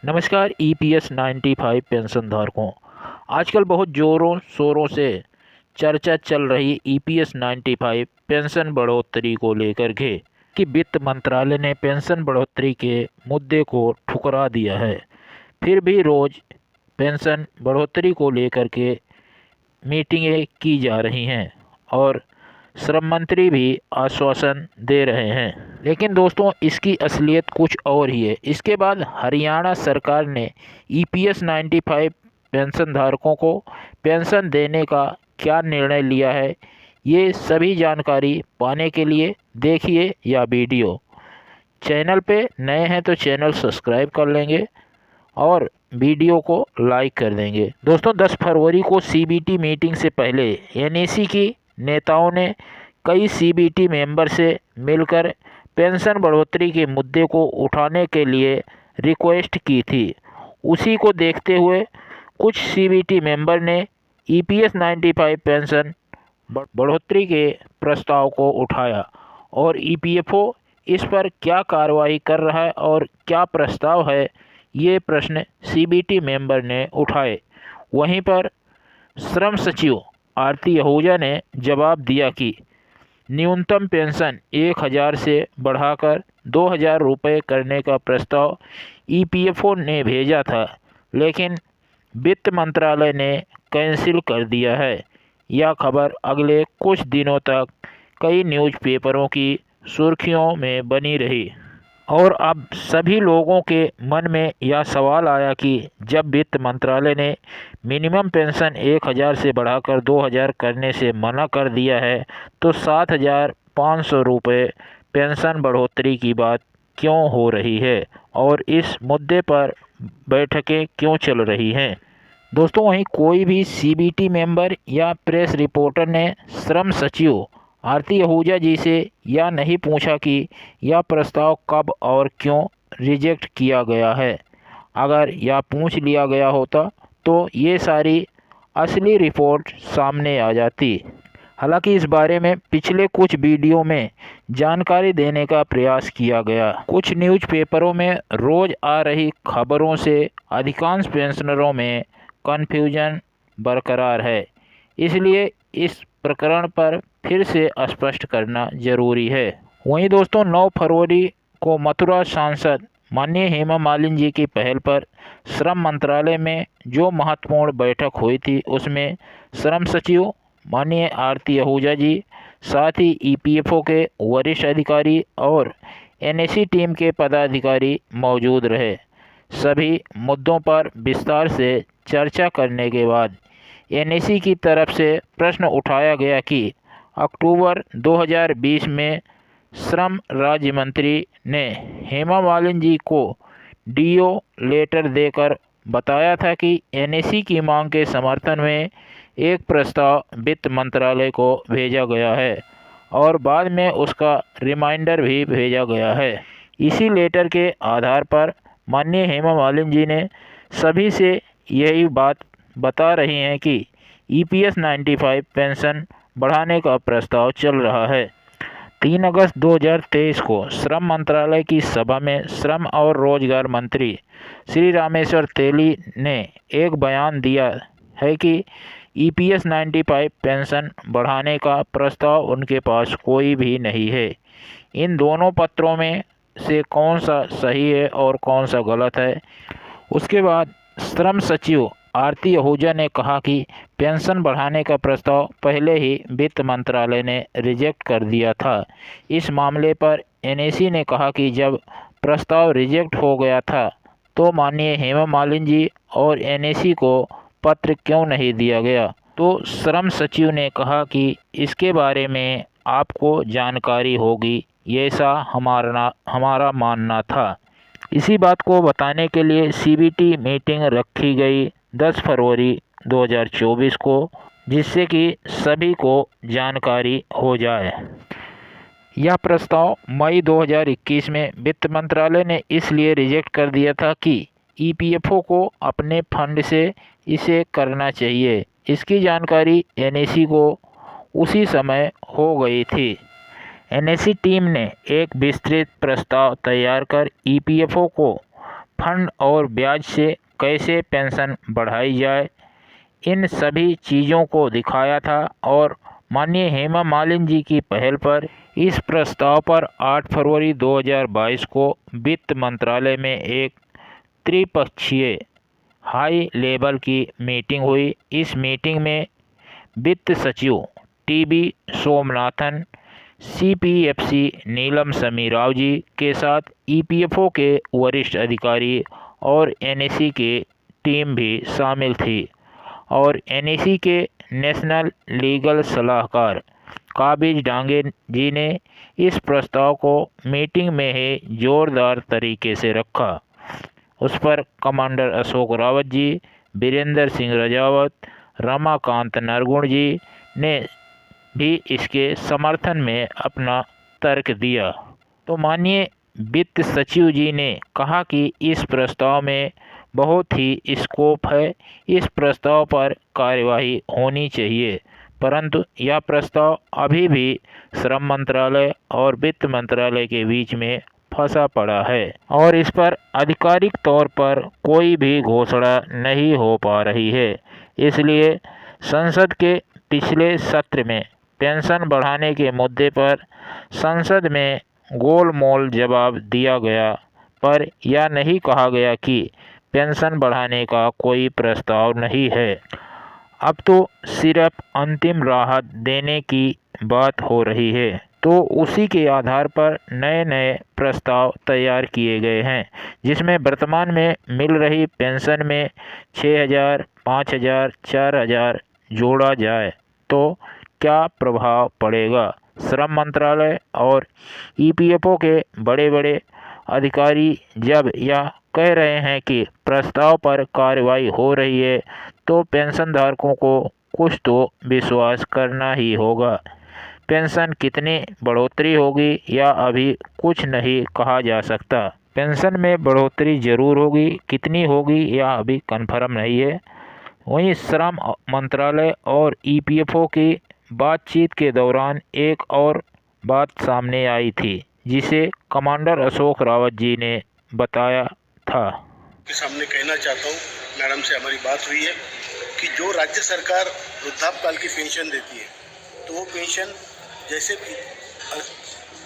नमस्कार EPS 95 pension धारकों। आजकल बहुत ज़ोरों शोरों से चर्चा चल रही ईपीएस 95 पेंशन बढ़ोतरी को लेकर के कि वित्त मंत्रालय ने पेंशन बढ़ोतरी के मुद्दे को ठुकरा दिया है। फिर भी रोज़ पेंशन बढ़ोतरी को लेकर के मीटिंगें की जा रही हैं और श्रम मंत्री भी आश्वासन दे रहे हैं। लेकिन दोस्तों, इसकी असलियत कुछ और ही है। इसके बाद हरियाणा सरकार ने ईपीएस 95 पेंशन धारकों को पेंशन देने का क्या निर्णय लिया है, ये सभी जानकारी पाने के लिए देखिए यह वीडियो। चैनल पे नए हैं तो चैनल सब्सक्राइब कर लेंगे और वीडियो को लाइक कर देंगे। दोस्तों, 10 फरवरी को सीबीटी मीटिंग से पहले एनएसी की नेताओं ने कई सीबीटी मेंबर से मिलकर पेंशन बढ़ोतरी के मुद्दे को उठाने के लिए रिक्वेस्ट की थी। उसी को देखते हुए कुछ सीबीटी मेंबर ने ईपीएस 95 पेंशन बढ़ोतरी के प्रस्ताव को उठाया और ईपीएफओ इस पर क्या कार्रवाई कर रहा है और क्या प्रस्ताव है, ये प्रश्न सीबीटी मेंबर ने उठाए। वहीं पर श्रम सचिव आरती आहूजा ने जवाब दिया कि न्यूनतम पेंशन 1000 से बढ़ाकर 2000 रुपये करने का प्रस्ताव ईपीएफओ ने भेजा था, लेकिन वित्त मंत्रालय ने कैंसिल कर दिया है। यह खबर अगले कुछ दिनों तक कई न्यूज़पेपरों की सुर्खियों में बनी रही और अब सभी लोगों के मन में यह सवाल आया कि जब वित्त मंत्रालय ने मिनिमम पेंशन 1000 से बढ़ाकर 2000 करने से मना कर दिया है, तो 7500 रुपये पेंशन बढ़ोतरी की बात क्यों हो रही है और इस मुद्दे पर बैठकें क्यों चल रही हैं। दोस्तों, वहीं कोई भी सीबीटी मेंबर या प्रेस रिपोर्टर ने श्रम सचिव आरती आहूजा जी से यह नहीं पूछा कि यह प्रस्ताव कब और क्यों रिजेक्ट किया गया है। अगर यह पूछ लिया गया होता तो ये सारी असली रिपोर्ट सामने आ जाती। हालांकि इस बारे में पिछले कुछ वीडियो में जानकारी देने का प्रयास किया गया। कुछ न्यूज़पेपरों में रोज़ आ रही खबरों से अधिकांश पेंशनरों में कन्फ्यूजन बरकरार है, इसलिए इस प्रकरण पर फिर से स्पष्ट करना जरूरी है। वहीं दोस्तों, 9 फरवरी को मथुरा सांसद माननीय हेमा मालिनी जी की पहल पर श्रम मंत्रालय में जो महत्वपूर्ण बैठक हुई थी, उसमें श्रम सचिव माननीय आरती आहूजा जी, साथ ही ईपीएफओ के वरिष्ठ अधिकारी और एनएसी टीम के पदाधिकारी मौजूद रहे। सभी मुद्दों पर विस्तार से चर्चा करने के बाद एनएसी की तरफ से प्रश्न उठाया गया कि अक्टूबर 2020 में श्रम राज्य मंत्री ने हेमा मालिनी जी को डीओ लेटर देकर बताया था कि एनएसी की मांग के समर्थन में एक प्रस्ताव वित्त मंत्रालय को भेजा गया है और बाद में उसका रिमाइंडर भी भेजा गया है। इसी लेटर के आधार पर माननीय हेमा मालिनी जी ने सभी से यही बात बता रही हैं कि ईपीएस 95 पेंशन बढ़ाने का प्रस्ताव चल रहा है। 3 अगस्त 2023 को श्रम मंत्रालय की सभा में श्रम और रोजगार मंत्री श्री रामेश्वर तेली ने एक बयान दिया है कि ईपीएस 95 पेंशन बढ़ाने का प्रस्ताव उनके पास कोई भी नहीं है। इन दोनों पत्रों में से कौन सा सही है और कौन सा गलत है। उसके बाद श्रम सचिव आरती आहूजा ने कहा कि पेंशन बढ़ाने का प्रस्ताव पहले ही वित्त मंत्रालय ने रिजेक्ट कर दिया था। इस मामले पर एनएसी ने कहा कि जब प्रस्ताव रिजेक्ट हो गया था तो माननीय हेमा मालिनी जी और एनएसी को पत्र क्यों नहीं दिया गया। तो श्रम सचिव ने कहा कि इसके बारे में आपको जानकारी होगी, ऐसा हमारा मानना था। इसी बात को बताने के लिए सीबीटी मीटिंग रखी गई 10 फरवरी 2024 को, जिससे कि सभी को जानकारी हो जाए। यह प्रस्ताव मई 2021 में वित्त मंत्रालय ने इसलिए रिजेक्ट कर दिया था कि ईपीएफओ को अपने फंड से इसे करना चाहिए। इसकी जानकारी एनएसी को उसी समय हो गई थी। एनएसी टीम ने एक विस्तृत प्रस्ताव तैयार कर ईपीएफओ को फंड और ब्याज से कैसे पेंशन बढ़ाई जाए, इन सभी चीज़ों को दिखाया था। और माननीय हेमा मालिनी जी की पहल पर इस प्रस्ताव पर 8 फरवरी 2022 को वित्त मंत्रालय में एक त्रिपक्षीय हाई लेवल की मीटिंग हुई। इस मीटिंग में वित्त सचिव टीबी सोमनाथन, सीपीएफसी नीलम समी राव जी के साथ ईपीएफओ के वरिष्ठ अधिकारी और एनएसी की टीम भी शामिल थी। और एनएसी के नेशनल लीगल सलाहकार काबिज डांगे जी ने इस प्रस्ताव को मीटिंग में ही जोरदार तरीके से रखा। उस पर कमांडर अशोक रावत जी, बीरेंद्र सिंह राजावत, रमाकांत नरगुण जी ने भी इसके समर्थन में अपना तर्क दिया। तो माननीय वित्त सचिव जी ने कहा कि इस प्रस्ताव में बहुत ही स्कोप है, इस प्रस्ताव पर कार्यवाही होनी चाहिए, परंतु यह प्रस्ताव अभी भी श्रम मंत्रालय और वित्त मंत्रालय के बीच में फंसा पड़ा है और इस पर आधिकारिक तौर पर कोई भी घोषणा नहीं हो पा रही है। इसलिए संसद के पिछले सत्र में पेंशन बढ़ाने के मुद्दे पर संसद में गोलमोल जवाब दिया गया, पर यह नहीं कहा गया कि पेंशन बढ़ाने का कोई प्रस्ताव नहीं है। अब तो सिर्फ अंतिम राहत देने की बात हो रही है। तो उसी के आधार पर नए नए प्रस्ताव तैयार किए गए हैं, जिसमें वर्तमान में मिल रही पेंशन में 6,000, 5,000, 4,000 जोड़ा जाए तो क्या प्रभाव पड़ेगा। श्रम मंत्रालय और ईपीएफओ के बड़े बड़े अधिकारी जब यह कह रहे हैं कि प्रस्ताव पर कार्रवाई हो रही है, तो पेंशनधारकों को कुछ तो विश्वास करना ही होगा। पेंशन कितनी बढ़ोतरी होगी या अभी कुछ नहीं कहा जा सकता। पेंशन में बढ़ोतरी जरूर होगी, कितनी होगी यह अभी कन्फर्म नहीं है। वहीं श्रम मंत्रालय और ईपीएफओ की बातचीत के दौरान एक और बात सामने आई थी, जिसे कमांडर अशोक रावत जी ने बताया था। के सामने कहना चाहता हूँ, मैडम से हमारी बात हुई है कि जो राज्य सरकार वृद्धापकाल की पेंशन देती है, तो वो पेंशन जैसे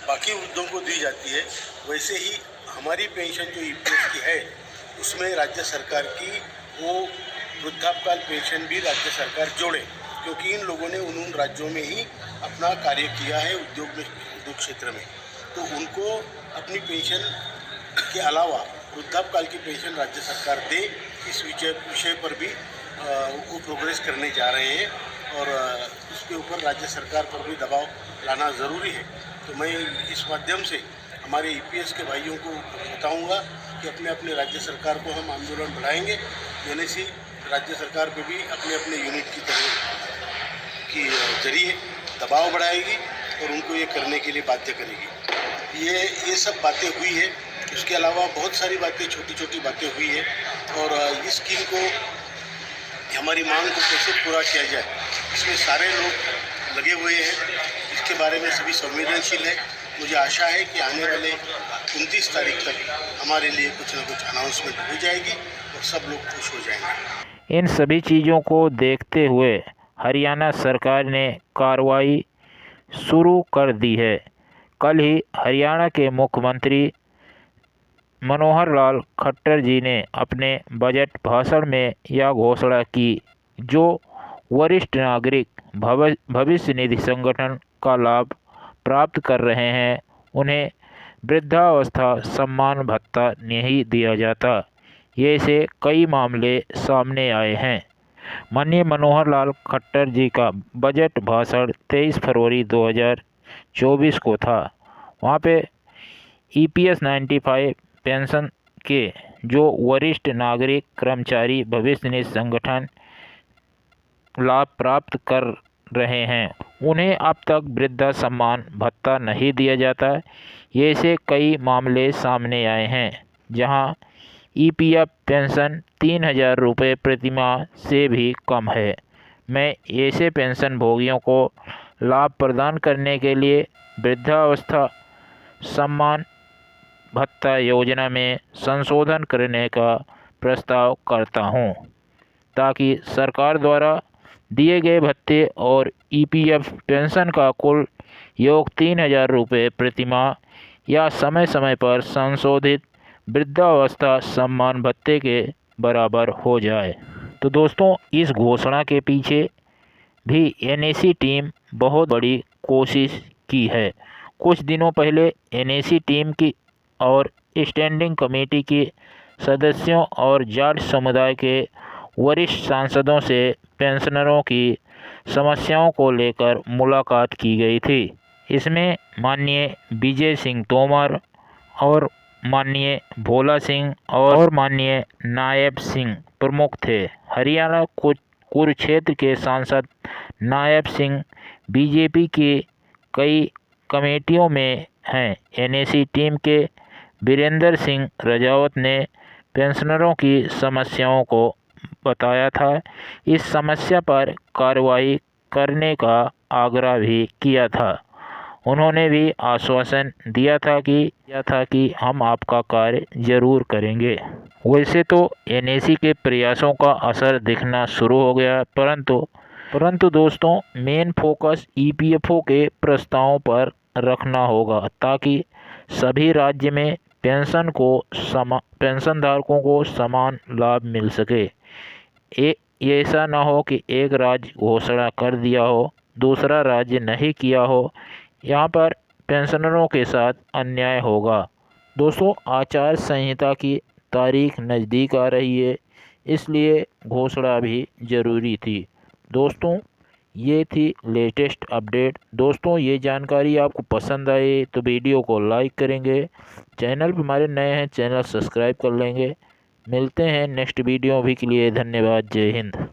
बाकी वृद्धों को दी जाती है, वैसे ही हमारी पेंशन जो ईपीएफ की है, उसमें राज्य सरकार की वो वृद्धापकाल पेंशन भी राज्य सरकार जोड़े, क्योंकि इन लोगों ने उन राज्यों में ही अपना कार्य किया है उद्योग क्षेत्र में, तो उनको अपनी पेंशन के अलावा वृद्धापकाल की पेंशन राज्य सरकार दे, इस विषय पर भी वो प्रोग्रेस करने जा रहे हैं और उसके ऊपर राज्य सरकार पर भी दबाव लाना ज़रूरी है। तो मैं इस माध्यम से हमारे ईपीएस के भाइयों को बताऊंगा कि अपने अपने राज्य सरकार को हम आंदोलन बढ़ाएंगे। एनएसी राज्य सरकार पे भी अपने अपने यूनिट की तरह की जरिए दबाव बढ़ाएगी और उनको ये करने के लिए बाध्य करेगी। ये सब बातें हुई है। इसके अलावा बहुत सारी बातें, छोटी छोटी बातें हुई है और इस स्कीम को, हमारी मांग को कैसे पूरा किया जाए, इसमें सारे लोग लगे हुए हैं। इसके बारे में सभी संवेदनशील है। मुझे आशा है कि आने वाले 29 तारीख तक हमारे लिए कुछ न कुछ अनाउंसमेंट हो जाएगी और सब लोग खुश हो जाएंगे। इन सभी चीज़ों को देखते हुए हरियाणा सरकार ने कार्रवाई शुरू कर दी है। कल ही हरियाणा के मुख्यमंत्री मनोहर लाल खट्टर जी ने अपने बजट भाषण में यह घोषणा की, जो वरिष्ठ नागरिक भविष्य निधि संगठन का लाभ प्राप्त कर रहे हैं, उन्हें वृद्धावस्था सम्मान भत्ता नहीं दिया जाता। ये से कई मामले सामने आए हैं। माननीय मनोहर लाल खट्टर जी का बजट भाषण 23 फरवरी 2024 को था। वहाँ पे EPS 95 पेंशन के जो वरिष्ठ नागरिक कर्मचारी भविष्य निधि संगठन लाभ प्राप्त कर रहे हैं, उन्हें अब तक वृद्धा सम्मान भत्ता नहीं दिया जाता। ये से कई मामले सामने आए हैं, जहां EPF पेंशन 3,000 रुपये प्रतिमाह से भी कम है। मैं ऐसे पेंशन भोगियों को लाभ प्रदान करने के लिए वृद्धावस्था सम्मान भत्ता योजना में संशोधन करने का प्रस्ताव करता हूं, ताकि सरकार द्वारा दिए गए भत्ते और ईपीएफ पेंशन का कुल योग 3,000 रुपये प्रतिमाह या समय समय पर संशोधित वृद्धावस्था सम्मान भत्ते के बराबर हो जाए। तो दोस्तों, इस घोषणा के पीछे भी एनएसी टीम बहुत बड़ी कोशिश की है। कुछ दिनों पहले एनएसी टीम की और स्टैंडिंग कमेटी के सदस्यों और जाट समुदाय के वरिष्ठ सांसदों से पेंशनरों की समस्याओं को लेकर मुलाकात की गई थी। इसमें माननीय विजय सिंह तोमर और माननीय भोला सिंह और माननीय नायब सिंह प्रमुख थे। हरियाणा कुरुक्षेत्र के सांसद नायब सिंह बीजेपी की कई कमेटियों में हैं। एनएसी टीम के वीरेंद्र सिंह रजावत ने पेंशनरों की समस्याओं को बताया था। इस समस्या पर कार्रवाई करने का आग्रह भी किया था। उन्होंने भी आश्वासन दिया था कि हम आपका कार्य जरूर करेंगे। वैसे तो एनएसी के प्रयासों का असर दिखना शुरू हो गया, परंतु दोस्तों, मेन फोकस ईपीएफओ के प्रस्तावों पर रखना होगा, ताकि सभी राज्य में पेंशनधारकों को समान लाभ मिल सके। ऐसा ना हो कि एक राज्य घोषणा कर दिया हो, दूसरा राज्य नहीं किया हो। यहाँ पर पेंशनरों के साथ अन्याय होगा। दोस्तों, आचार संहिता की तारीख नज़दीक आ रही है, इसलिए घोषणा भी ज़रूरी थी। दोस्तों, ये थी लेटेस्ट अपडेट। दोस्तों, ये जानकारी आपको पसंद आए तो वीडियो को लाइक करेंगे। चैनल पर हमारे नए हैं, चैनल सब्सक्राइब कर लेंगे। मिलते हैं नेक्स्ट वीडियो भी के लिए। धन्यवाद। जय हिंद।